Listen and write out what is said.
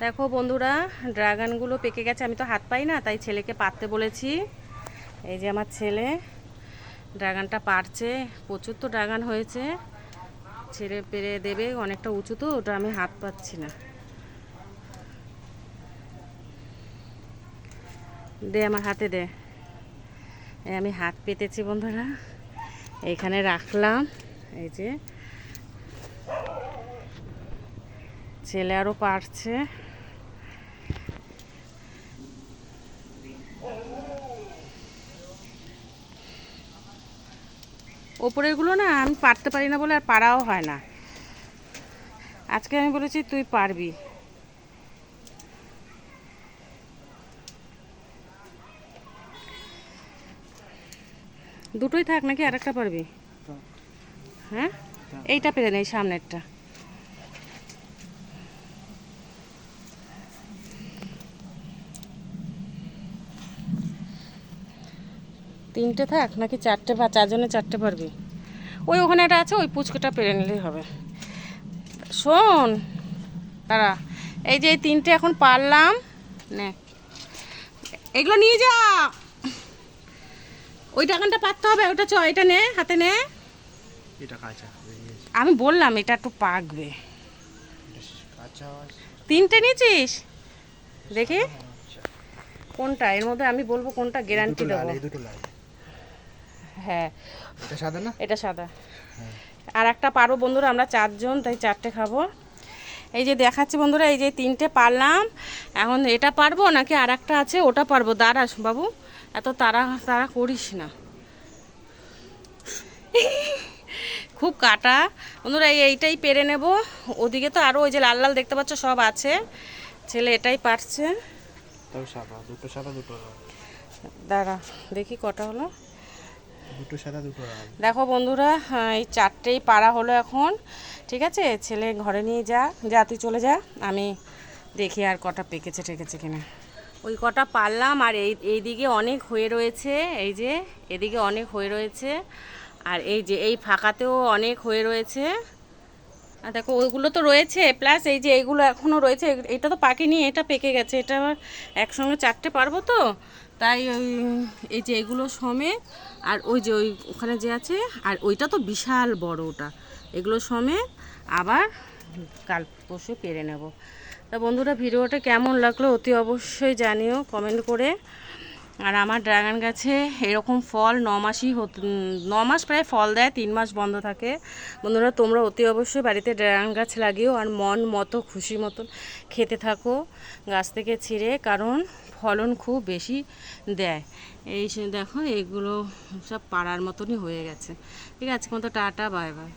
দেখো বন্ধুরা, ড্রাগনগুলো পেকে গেছে। আমি তো হাত পাই না, তাই ছেলেকে পারতে বলেছি। এই যে আমার ছেলে ড্রাগনটা পারছে। প্রচুর তো ড্রাগন হয়েছে, ছেড়ে পেরে দেবে। অনেকটা উঁচু তো, ওটা আমি হাত পাচ্ছি না। দে আমার হাতে দে। আমি হাত পেতেছি বন্ধুরা, এইখানে রাখলাম। এই যে ছেলে আরও পারছে। ওপরেরগুলো না আমি পারতে পারি না বলে আর পারাও হয় না। আজকে আমি বলেছি তুই পারবি। দুটোই থাক নাকি আর একটা পারবি? হ্যাঁ, এইটা পেরে নেই, সামনেরটা। তিনটে থাক নাকি চারটে, বা চারজনে চারটে পারবি? ওই ওখানে একটা আছে, ওই পুচকুটা পেরে নিলেই হবে। শোন তারা, এই যে এই তিনটে এখন পারলাম, নে এগুলো নিয়ে যা। ওই টাকাটা পারতে হবে, ওটা চ, এটা নে হাতে নে। আমি বললাম এটা একটু পাকবে। তিনটে নিয়েছিস? দেখি কোনটা এর মধ্যে, আমি বলবো কোনটা, গ্যারান্টি দেবো। হ্যাঁ এটা সাদা না? এটা সাদা। আর একটা পারবো বন্ধুরা, আমরা চারজন, তাই চারটে খাবো। এই যে দেখাচ্ছি বন্ধুরা, এই যে তিনটে পারলাম। এখন এটা পারবো নাকি আর একটা আছে ওটা পারবো? দাঁড়া বাবু, এত তাড়া তাড়া করিস না। খুব কাটা বন্ধুরা, এইটাই পেরে নেব। ওদিকে তো আরও ওই যে লাল লাল দেখতে পাচ্ছ সব আছে। ছেলে এটাই পারছে। দুটো সাদা দুটো লাল। দাঁড়া দেখি কটা হলো। দুটো সাদা দুটো লাল। দেখো বন্ধুরা, এই চারটেই পারা হলো এখন। ঠিক আছে, ছেলে ঘরে নিয়ে যা, যা তুই চলে যা। আমি দেখি আর কটা পেকেছে ঠেকেছে কিনা। ওই কটা পারলাম। আর এইদিকে অনেক হয়ে রয়েছে, এই যে এদিকে অনেক হয়ে রয়েছে। আর এই যে এই ফাঁকাতেও অনেক হয়ে রয়েছে। আর দেখো ওইগুলো তো রয়েছে, প্লাস এই যে এইগুলো এখনও রয়েছে। এটা তো পাকেনি, এটা পেকে গেছে। এটা আবার একসঙ্গে চারটে পারবো তো, তাই ওই এই যে এগুলো সমেত, আর ওই যে ওই ওখানে যে আছে, আর ওইটা তো বিশাল বড়, ওটা এগুলো সমেত আবার কাল পরশু পেরে নেব। তা বন্ধুরা, ভিডিওটা কেমন লাগলো অতি অবশ্যই জানিও কমেন্ট করে। আর আমার ড্রাগন গাছে এরকম ফল 9 মাসই 9 মাস প্রায় ফল দেয়, 3 মাস বন্ধ থাকে। বন্ধুরা তোমরা অতি অবশ্যই বাড়িতে ড্রাগন গাছ লাগিও, আর মন মতো খুশি মতন খেতে থাকো গাছ থেকে ছিঁড়ে, কারণ ফলন খুব বেশি দেয়। এই দেখো এগুলো সব পাড়ার মতনই হয়ে গেছে। ঠিক আছে, মতো টাটা, বাই বাই।